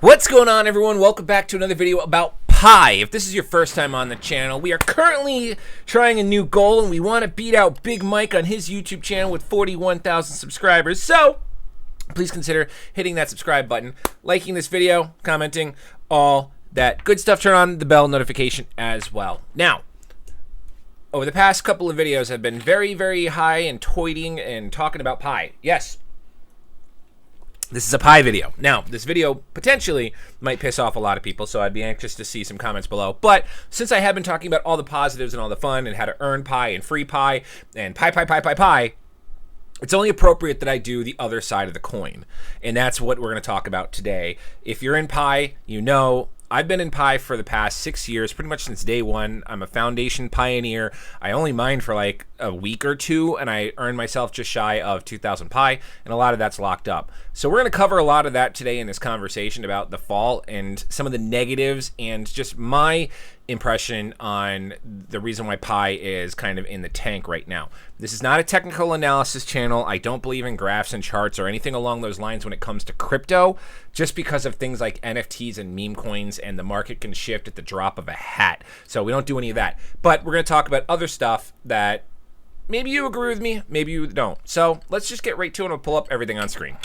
What's going on, everyone? Welcome back to another video about Pi. If this is your first time on the channel, we are currently trying a new goal and we want to beat out Big Mike on his YouTube channel with 41,000 subscribers. So please consider hitting that subscribe button, liking this video, commenting, all that good stuff. Turn on the bell notification as well. Now, over the past couple of videos have been very high and toiting and talking about Pi. Yes, this is a Pi video. Now, this video potentially might piss off a lot of people, so I'd be anxious to see some comments below. But since I have been talking about all the positives and all the fun and how to earn Pi and free Pi and Pi, it's only appropriate that I do the other side of the coin. And that's what we're going to talk about today. If you're in Pi, you know I've been in Pi for the past 6 years, pretty much since day one. I'm a foundation pioneer. I only mined for like a week or two, and I earned myself just shy of 2,000 Pi, and a lot of that's locked up. So we're going to cover a lot of that today in this conversation about the fall and some of the negatives and just my impression on the reason why Pi is kind of in the tank right now. This is not a technical analysis channel. I don't believe in graphs and charts or anything along those lines when it comes to crypto, just because of things like NFTs and meme coins, and the market can shift at the drop of a hat. So we don't do any of that. But we're going to talk about other stuff that maybe you agree with me, maybe you don't. So let's just get right to it and we'll pull up everything on screen.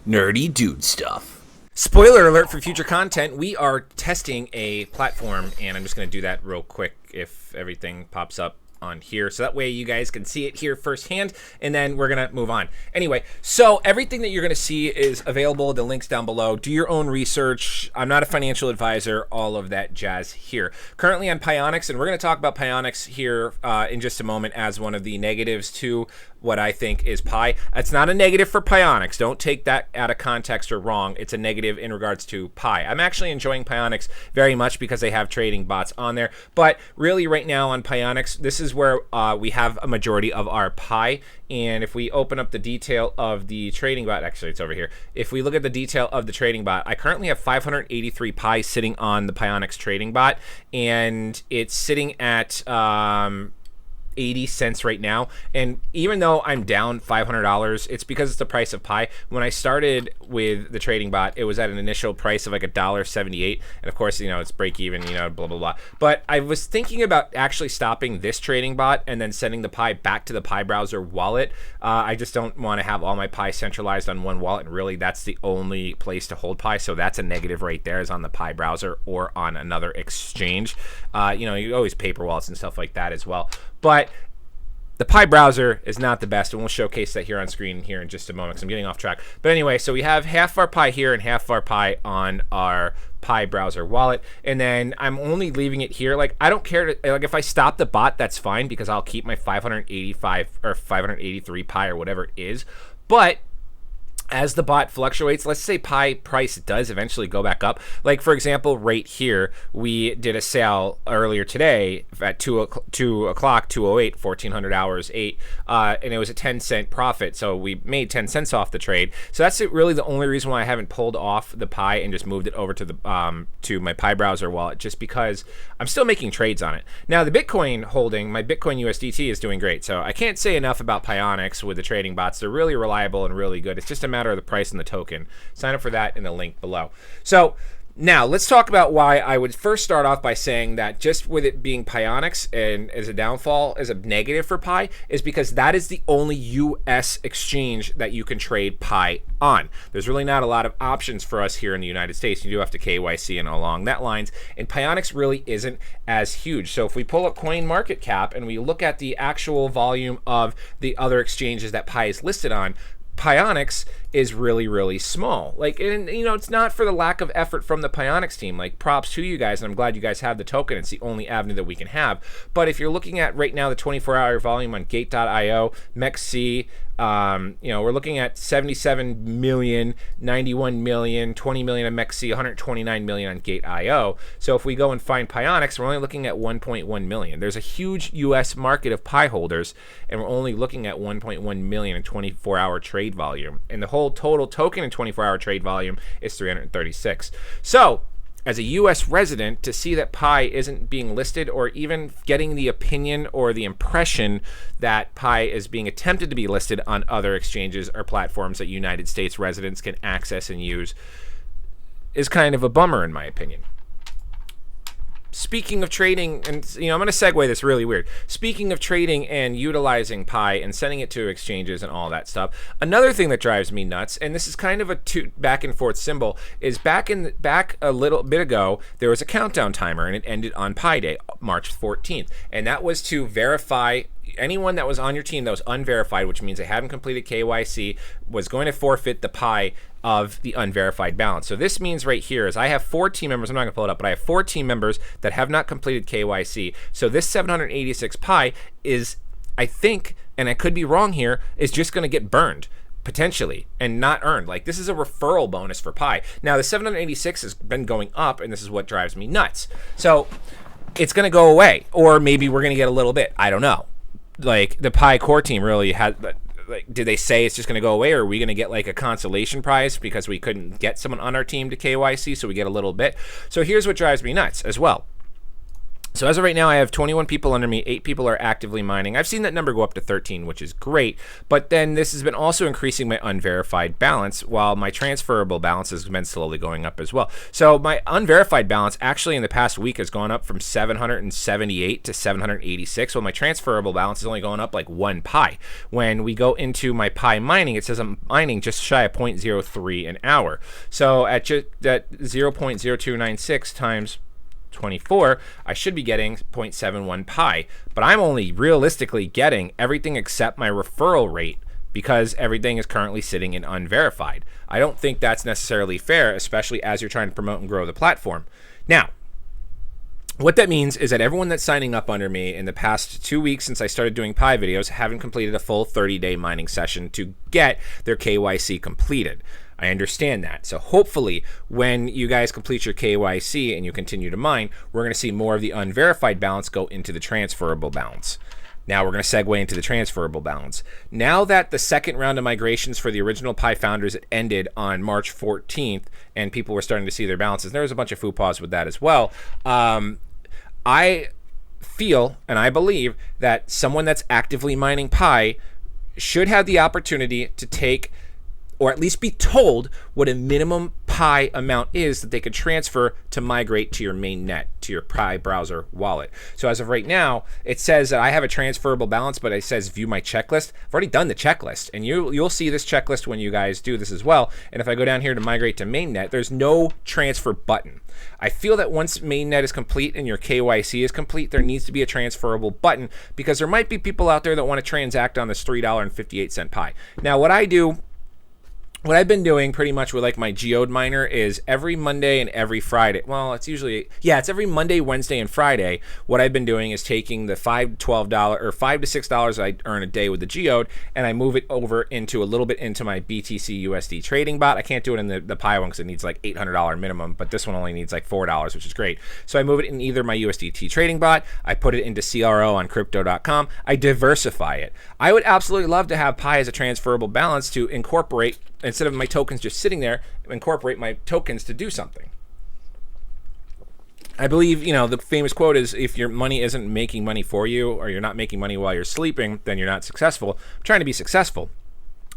Nerdy dude stuff. Spoiler alert for future content, we are testing a platform, and I'm just going to do that real quick if everything pops up on here, so that way you guys can see it here firsthand, and then we're gonna move on. Anyway, so everything that you're gonna see is available, the links down below. Do your own research. I'm not a financial advisor, all of that jazz here. Currently on Pionex, and we're gonna talk about Pionex here in just a moment as one of the negatives to what I think is Pi. It's not a negative for Pionex. Don't take that out of context or wrong. It's a negative in regards to Pi. I'm actually enjoying Pionex very much because they have trading bots on there. But really right now on Pionex, this is where we have a majority of our Pi. And if we open up the detail of the trading bot, actually it's over here. If we look at the detail of the trading bot, I currently have 583 Pi sitting on the Pionex trading bot. And it's sitting at 80 cents right now, and even though I'm down $500, it's because it's the price of Pi. When I started with the trading bot, it was at an initial price of like $1.78, and of course, you know, it's break even, you know, blah blah blah. But I was thinking about actually stopping this trading bot and then sending the Pi back to the Pi browser wallet. I just don't want to have all my Pi centralized on one wallet, and really that's the only place to hold Pi. So that's a negative right there, is on the Pi browser or on another exchange. You know, you always paper wallets and stuff like that as well. But the Pi browser is not the best, and we'll showcase that here on screen here in just a moment because I'm getting off track. But anyway, so we have half our Pi here and half our Pi on our Pi browser wallet, and then I'm only leaving it here. Like, I don't care to, like, if I stop the bot, that's fine because I'll keep my 585 or 583 Pi or whatever it is. But as the bot fluctuates, let's say Pi price does eventually go back up. Like, for example, right here, we did a sale earlier today at 2 o'clock, 2:08, 1400 hours, 8, and it was a 10-cent profit. So we made 10 cents off the trade. So that's really the only reason why I haven't pulled off the Pi and just moved it over to the to my Pi browser wallet, just because I'm still making trades on it. Now, the Bitcoin holding, my Bitcoin USDT, is doing great. So I can't say enough about Pionex with the trading bots. They're really reliable and really good. It's just a matter of the price and the token. Sign up for that in the link below. So now let's talk about why I would first start off by saying that just with it being Pionex and as a downfall, as a negative for Pi, is because that is the only US exchange that you can trade Pi on. There's really not a lot of options for us here in the United States. You do have to KYC and along that lines, and Pionex really isn't as huge. So if we pull up CoinMarketCap and we look at the actual volume of the other exchanges that Pi is listed on, Pionex is really small. Like, and you know, it's not for the lack of effort from the Pionex team. Like, props to you guys, and I'm glad you guys have the token. It's the only avenue that we can have. But if you're looking at right now the 24-hour volume on Gate.io, MEXC, you know, we're looking at 77 million, 91 million, 20 million on MEXC, 129 million on Gate.io. So if we go and find Pionex, we're only looking at 1.1 million. There's a huge US market of Pi holders, and we're only looking at 1.1 million in 24-hour trade volume. And the whole total token in 24-hour trade volume is 336. So as a US resident, to see that Pi isn't being listed or even getting the opinion or the impression that Pi is being attempted to be listed on other exchanges or platforms that United States residents can access and use, is kind of a bummer in my opinion. Speaking of trading, and I'm going to segue this really weird. Speaking of trading and utilizing Pi and sending it to exchanges and all that stuff, another thing that drives me nuts, and this is kind of a back and forth symbol, is back a little bit ago, there was a countdown timer and it ended on Pi Day, March 14th, and that was to verify anyone that was on your team that was unverified, which means they hadn't completed KYC, was going to forfeit the Pi of the unverified balance. So this means right here is I have 4 team members, I'm not going to pull it up, but I have 4 team members that have not completed KYC. So this 786 Pi is, I think, and I could be wrong here, is just going to get burned potentially and not earned. Like, this is a referral bonus for Pi. Now the 786 has been going up, and this is what drives me nuts. So it's going to go away, or maybe we're going to get a little bit. I don't know. Like, the Pi core team really had, like, did they say it's just going to go away, or are we going to get like a consolation prize because we couldn't get someone on our team to KYC, so we get a little bit? So here's what drives me nuts as well. So as of right now, I have 21 people under me. 8 people are actively mining. I've seen that number go up to 13, which is great. But then this has been also increasing my unverified balance, while my transferable balance has been slowly going up as well. So my unverified balance actually in the past week has gone up from 778 to 786, while my transferable balance is only going up like 1 Pi. When we go into my Pi mining, it says I'm mining just shy of 0.03 an hour. So at 0.0296 times 24, I should be getting 0.71 Pi, but I'm only realistically getting everything except my referral rate because everything is currently sitting in unverified. I don't think that's necessarily fair, especially as you're trying to promote and grow the platform. Now, what that means is that everyone that's signing up under me in the past 2 weeks since I started doing Pi videos haven't completed a full 30-day mining session to get their KYC completed. I understand that. So hopefully when you guys complete your KYC and you continue to mine, we're going to see more of the unverified balance go into the transferable balance. Now we're going to segue into the transferable balance. Now that the second round of migrations for the original Pi founders ended on March 14th and people were starting to see their balances, there was a bunch of faux-pas with that as well. I feel and I believe that someone that's actively mining Pi should have the opportunity to take, or at least be told, what a minimum Pi amount is that they could transfer to migrate to your main net, to your Pi browser wallet. So as of right now, it says that I have a transferable balance, but it says view my checklist. I've already done the checklist, and you'll see this checklist when you guys do this as well. And if I go down here to migrate to mainnet, there's no transfer button. I feel that once mainnet is complete and your KYC is complete, there needs to be a transferable button, because there might be people out there that want to transact on this $3.58 Pi. Now, what I've been doing pretty much with like my geode miner is every Monday and every Friday. Well, it's every Monday, Wednesday, and Friday. What I've been doing is taking the $5 to $12 or $5 to $6 I earn a day with the geode, and I move it over into a little bit into my BTC USD trading bot. I can't do it in the Pi one because it needs like $800 minimum, but this one only needs like $4, which is great. So I move it in either my USDT trading bot, I put it into CRO on crypto.com, I diversify it. I would absolutely love to have Pi as a transferable balance to incorporate, instead of my tokens just sitting there, incorporate my tokens to do something. I believe, the famous quote is, if your money isn't making money for you, or you're not making money while you're sleeping, then you're not successful. I'm trying to be successful.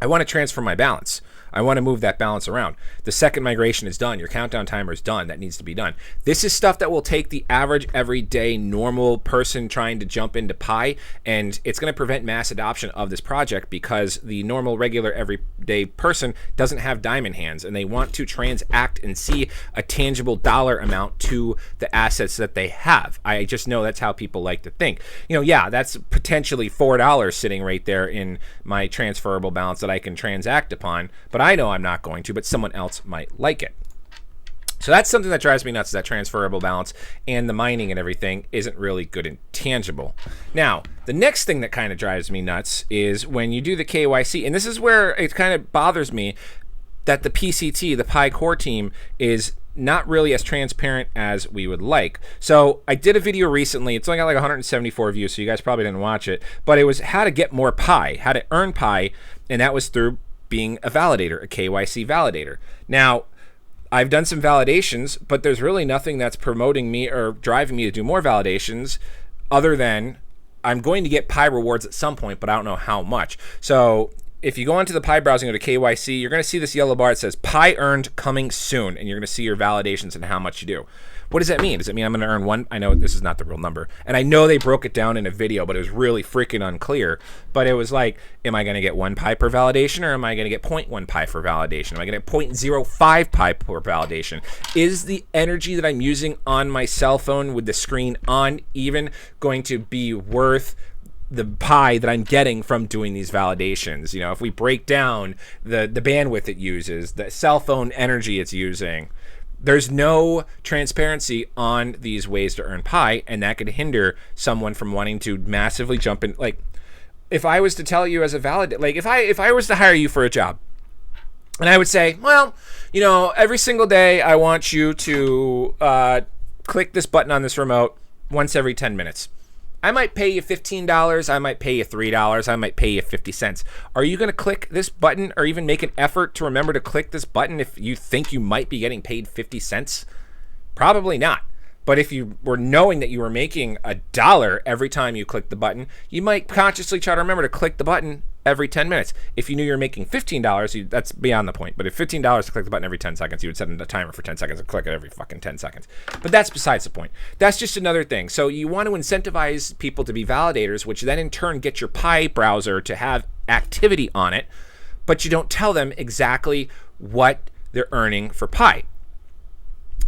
I want to transfer my balance. I want to move that balance around. The second migration is done. Your countdown timer is done. That needs to be done. This is stuff that will take the average, everyday, normal person trying to jump into Pi, and it's going to prevent mass adoption of this project because the normal, regular, everyday person doesn't have diamond hands, and they want to transact and see a tangible dollar amount to the assets that they have. I just know that's how people like to think. Yeah, that's potentially $4 sitting right there in my transferable balance that I can transact upon, but I know I'm not going to, but someone else might like it. So that's something that drives me nuts, is that transferable balance, and the mining and everything isn't really good and tangible. Now, the next thing that kind of drives me nuts is when you do the KYC, and this is where it kind of bothers me that the PCT, the Pi core team, is not really as transparent as we would like. So I did a video recently. It's only got like 174 views, so you guys probably didn't watch it, but it was how to get more Pi, how to earn Pi, and that was through being a validator, a KYC validator. Now, I've done some validations, but there's really nothing that's promoting me or driving me to do more validations other than I'm going to get Pi rewards at some point, but I don't know how much. So if you go onto the Pi browser and go to KYC, you're going to see this yellow bar that says Pi earned coming soon, and you're going to see your validations and how much you do. What does that mean? Does it mean I'm going to earn one? I know this is not the real number, and I know they broke it down in a video, but it was really freaking unclear. But it was like, am I going to get 1 Pi per validation, or am I going to get 0.1 Pi for validation? Am I going to get 0.05 Pi per validation? Is the energy that I'm using on my cell phone with the screen on even going to be worth the Pi that I'm getting from doing these validations? You know, if we break down the bandwidth it uses, the cell phone energy it's using, there's no transparency on these ways to earn Pi, and that could hinder someone from wanting to massively jump in. Like, if I was to tell you as a valid, like if I was to hire you for a job, and I would say, well, you know, every single day I want you to click this button on this remote once every 10 minutes. I might pay you $15, I might pay you $3, I might pay you 50 cents. Are you going to click this button or even make an effort to remember to click this button if you think you might be getting paid 50 cents? Probably not. But if you were knowing that you were making $1 every time you click the button, you might consciously try to remember to click the button every 10 minutes. If you knew you're making $15, that's beyond the point. But if $15 to click the button every 10 seconds, you would set a timer for 10 seconds and click it every fucking 10 seconds. But that's besides the point. That's just another thing. So you want to incentivize people to be validators, which then in turn get your Pi browser to have activity on it, but you don't tell them exactly what they're earning for Pi.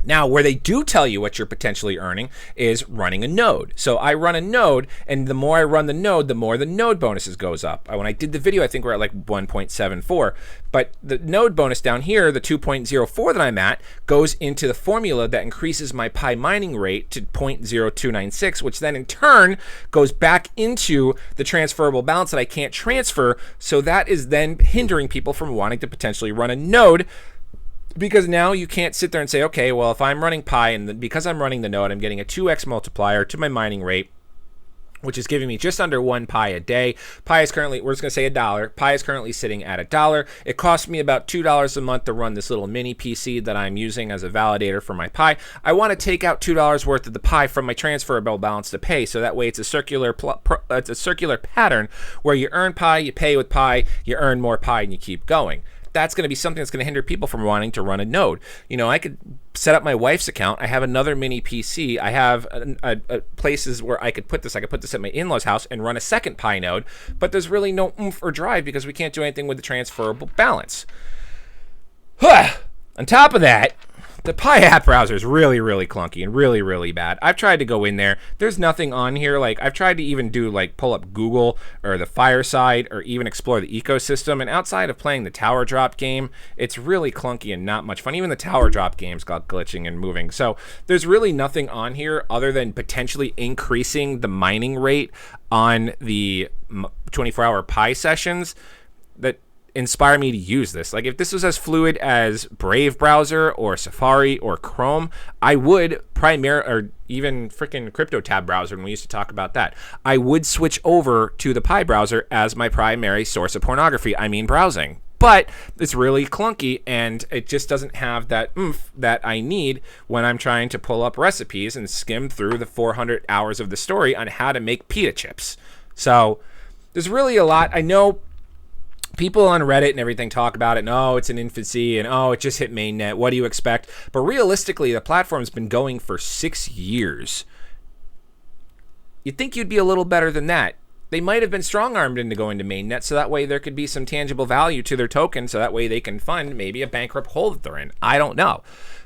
Now, where they do tell you what you're potentially earning is running a node. So I run a node, and the more I run the node, the more the node bonuses goes up. When I did the video, I think we're at like 1.74. But the node bonus down here, the 2.04 that I'm at, goes into the formula that increases my Pi mining rate to 0.0296, which then in turn goes back into the transferable balance that I can't transfer. So that is then hindering people from wanting to potentially run a node, because now you can't sit there and say, okay, well, if I'm running Pi, and because I'm running the node, I'm getting a 2x multiplier to my mining rate, which is giving me just under 1 Pi a day. Pi is currently, we're just going to say $1. Pi is currently sitting at $1. It costs me about $2 a month to run this little mini PC that I'm using as a validator for my Pi. I want to take out $2 worth of the Pi from my transferable balance to pay, so that way it's a circular pattern where you earn Pi, you pay with Pi, you earn more Pi, and you keep going. That's going to be something that's going to hinder people from wanting to run a node. You know, I could set up my wife's account. I have another mini PC. I have places where I could put this. I could put this at my in-laws' house and run a second Pi node, but there's really no oomph or drive because we can't do anything with the transferable balance. On top of that, the Pi app browser is really, really clunky and really, really bad. I've tried to go in there. There's nothing on here. Like, I've tried to even do, like, pull up Google or the Fireside or even explore the ecosystem. And outside of playing the tower drop game, it's really clunky and not much fun. Even the tower drop game's got glitching and moving. So there's really nothing on here other than potentially increasing the mining rate on the 24-hour Pi sessions that inspire me to use this. Like, if this was as fluid as Brave browser or Safari or Chrome, I would or even freaking Crypto Tab browser, when we used to talk about that, I would switch over to the Pi browser as my primary source of pornography. I mean, browsing. But it's really clunky, and it just doesn't have that oomph that I need when I'm trying to pull up recipes and skim through the 400 hours of the story on how to make pita chips. So there's really a lot. I know people on Reddit and everything talk about it, and oh, it's in infancy, and oh, it just hit mainnet. What do you expect? But realistically, the platform's been going for 6 years. You'd think you'd be a little better than that. They might have been strong-armed into going to mainnet, so that way there could be some tangible value to their token, so that way they can fund maybe a bankrupt hole that they're in. I don't know.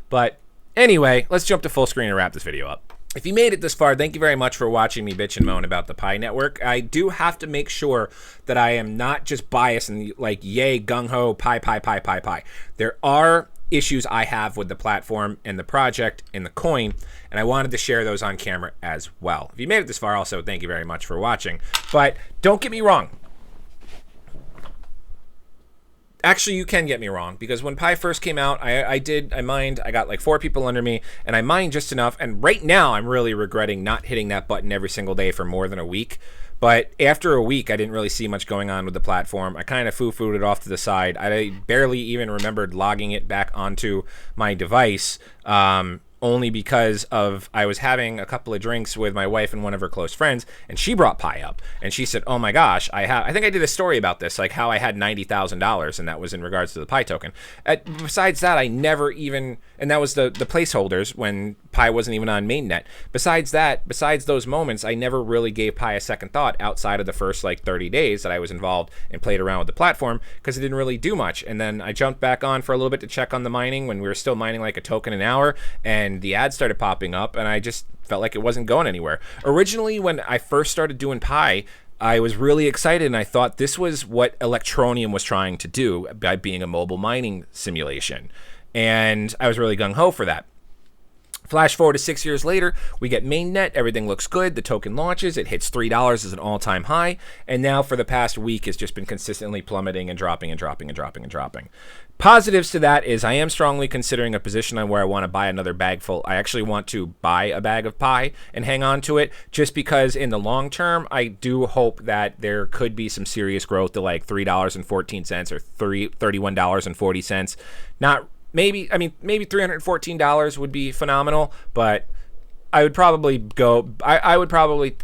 But anyway, let's jump to full screen and wrap this video up. If you made it this far, thank you very much for watching me bitch and moan about the Pi network. I do have to make sure that I am not just biased and like, yay, gung-ho, Pi. There are issues I have with the platform and the project and the coin, and I wanted to share those on camera as well. If you made it this far, also, thank you very much for watching. But don't get me wrong. Actually, you can get me wrong, because when Pi first came out, I mined, I got like 4 people under me, and I mined just enough, and right now I'm really regretting not hitting that button every single day for more than a week. But after a week, I didn't really see much going on with the platform. I kind of foo-fooed it off to the side. I barely even remembered logging it back onto my device. only because of I was having a couple of drinks with my wife and one of her close friends, and she brought Pi up, and she said, "Oh my gosh, I think I did a story about this, like how I had $90,000, and that was in regards to the Pi token. Besides that, I never even, and that was the placeholders when Pi wasn't even on mainnet. Besides those moments, I never really gave Pi a second thought outside of the first like 30 days that I was involved and played around with the platform, because it didn't really do much. And then I jumped back on for a little bit to check on the mining when we were still mining like a token an hour, and the ads started popping up, and I just felt like it wasn't going anywhere. Originally, when I first started doing Pi, I was really excited, and I thought this was what Electroneum was trying to do by being a mobile mining simulation. And I was really gung-ho for that. Flash forward to 6 years later, we get mainnet, everything looks good, the token launches, it hits $3 as an all-time high, and now for the past week, it's just been consistently plummeting and dropping and dropping and dropping and dropping. Positives to that is I am strongly considering a position on where I want to buy another bag full. I actually want to buy a bag of Pi and hang on to it, just because in the long term, I do hope that there could be some serious growth to like $3.14 or $31.40. Maybe $314 would be phenomenal, but I would probably I would probably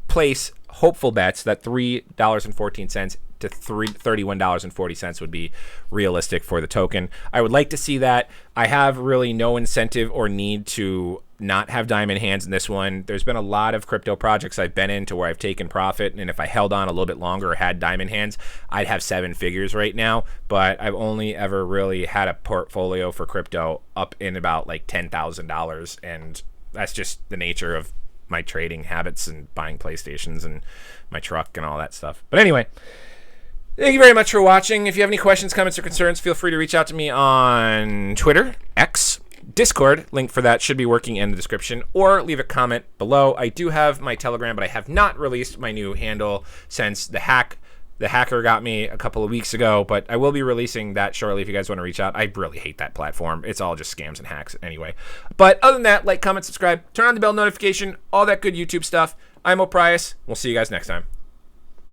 place hopeful bets that $3.14 to $31.40 would be realistic for the token. I would like to see that. I have really no incentive or need to not have diamond hands in this one. There's been a lot of crypto projects I've been into where I've taken profit, and if I held on a little bit longer or had diamond hands, I'd have 7 figures right now. But I've only ever really had a portfolio for crypto up in about like $10,000, and that's just the nature of my trading habits and buying PlayStations and my truck and all that stuff. But anyway, thank you very much for watching. If you have any questions, comments, or concerns, feel free to reach out to me on Twitter, X, Discord. Link for that should be working in the description, or leave a comment below. I do have my Telegram, but I have not released my new handle since the hacker got me a couple of weeks ago, but I will be releasing that shortly if you guys want to reach out. I really hate that platform. It's all just scams and hacks anyway. But other than that, like, comment, subscribe, turn on the bell notification, all that good YouTube stuff. I'm Oprius. We'll see you guys next time.